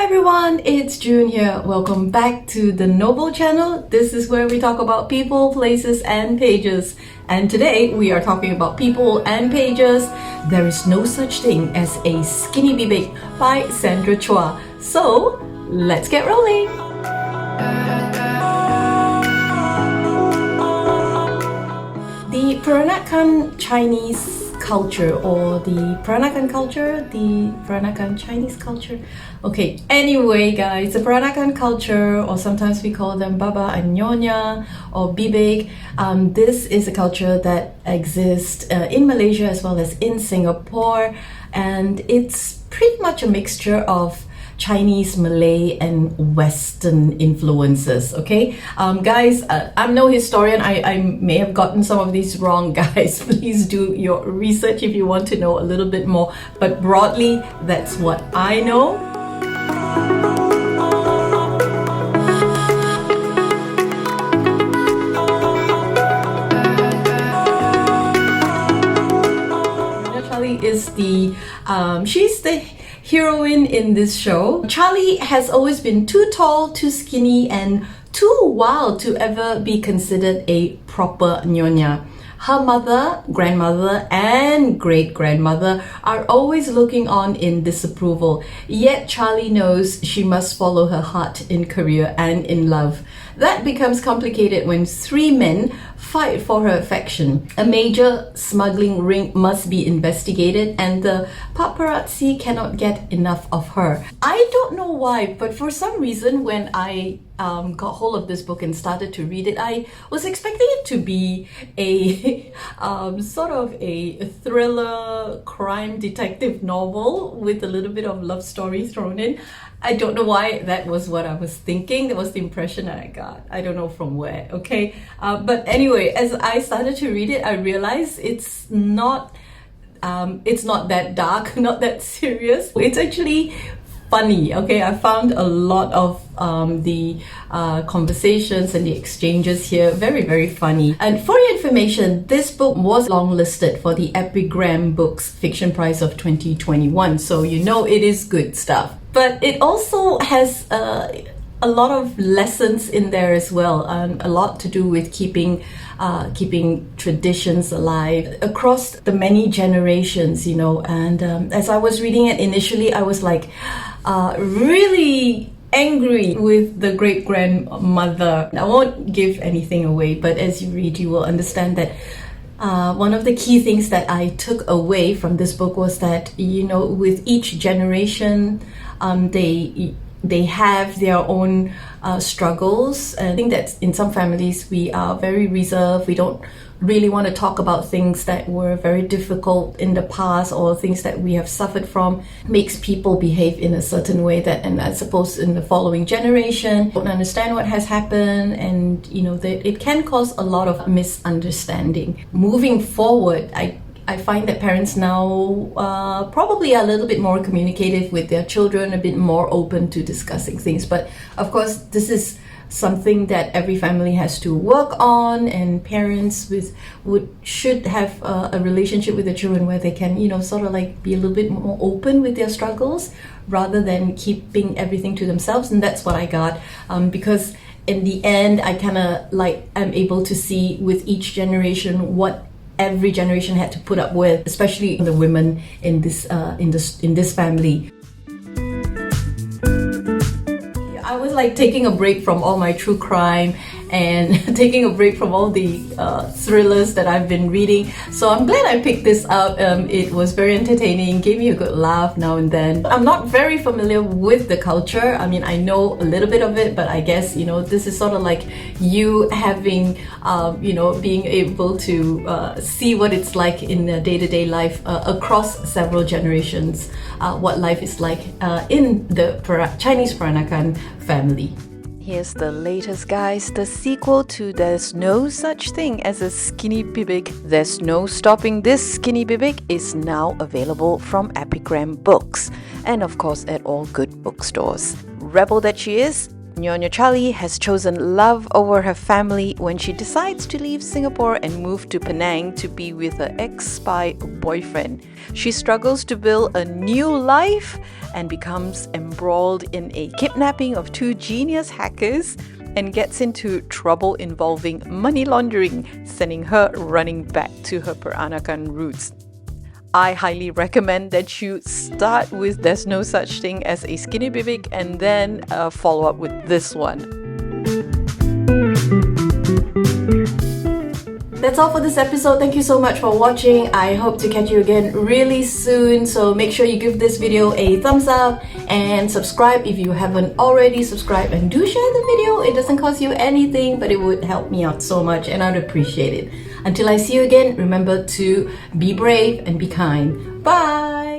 everyone, it's June here. Welcome back to the Noble channel. This is where we talk about people, places and pages. And today we are talking about people and pages. There is no such thing as a skinny Bibik by Sandra Chua. So let's get rolling. The Perankan Chinese culture or the Perankan culture, the Perankan Chinese culture. Okay, anyway guys, the Perankan culture, or sometimes we call them Baba and Nyonya or Bibik. This is a culture that exists in Malaysia as well as in Singapore, and it's pretty much a mixture of Chinese, Malay and Western influences. Okay, guys, I'm no historian. I may have gotten some of these wrong, guys. Please do your research if you want to know a little bit more, but broadly that's what I know. Charlie is she's the heroine in this show. Charlie has always been too tall, too skinny and too wild to ever be considered a proper nyonya. Her mother, grandmother and great-grandmother are always looking on in disapproval, yet Charlie knows she must follow her heart in career and in love. That becomes complicated when three men fight for her affection. A major smuggling ring must be investigated and the paparazzi cannot get enough of her. I don't know why, but for some reason when I got hold of this book and started to read it, I was expecting it to be a sort of a thriller crime detective novel with a little bit of love story thrown in. I don't know why that was what I was thinking. That was the impression that I got. I don't know from where, okay? But anyway, as I started to read it, I realized it's not that dark, not that serious. It's actually funny, okay? I found a lot of the conversations and the exchanges here very, very funny. And for your information, this book was longlisted for the Epigram Books Fiction Prize of 2021, so you know it is good stuff. But it also has a lot of lessons in there as well, a lot to do with keeping traditions alive across the many generations, you know. And as I was reading it initially, I was like really angry with the great-grandmother. I won't give anything away, but as you read, you will understand that one of the key things that I took away from this book was that, you know, with each generation, they have their own struggles. I think that in some families we are very reserved. We don't really want to talk about things that were very difficult in the past or things that we have suffered from. Makes people behave in a certain way that, and I suppose in the following generation don't understand what has happened, and you know that it can cause a lot of misunderstanding. Moving forward, I find that parents now probably are a little bit more communicative with their children, a bit more open to discussing things. But of course, this is something that every family has to work on, and parents should have a relationship with their children where they can, you know, sort of like be a little bit more open with their struggles rather than keeping everything to themselves. And that's what I got, because in the end, I kind of like am able to see with each generation what every generation had to put up with, especially the women in this family. I was like taking a break from all my true crime and taking a break from all the thrillers that I've been reading. So I'm glad I picked this up. It was very entertaining, gave me a good laugh now and then. I'm not very familiar with the culture. I mean, I know a little bit of it, but I guess, you know, this is sort of like you having, you know, being able to see what it's like in the day-to-day life across several generations, what life is like in the Chinese Perankan family. Here's the latest, guys, the sequel to There's No Such Thing as a Skinny Bibik, There's No Stopping This Skinny Bibik is now available from Epigram Books and of course at all good bookstores. Rebel that she is, Nyonya Charlie has chosen love over her family when she decides to leave Singapore and move to Penang to be with her ex-spy boyfriend. She struggles to build a new life and becomes embroiled in a kidnapping of two genius hackers and gets into trouble involving money laundering, sending her running back to her Perankan roots. I highly recommend that you start with There's No Such Thing as a Skinny Bibik and then follow up with this one. That's all for this episode. Thank you so much for watching. I hope to catch you again really soon. So make sure you give this video a thumbs up and subscribe if you haven't already subscribed, and do share the video. It doesn't cost you anything, but it would help me out so much and I'd appreciate it. Until I see you again, remember to be brave and be kind. Bye!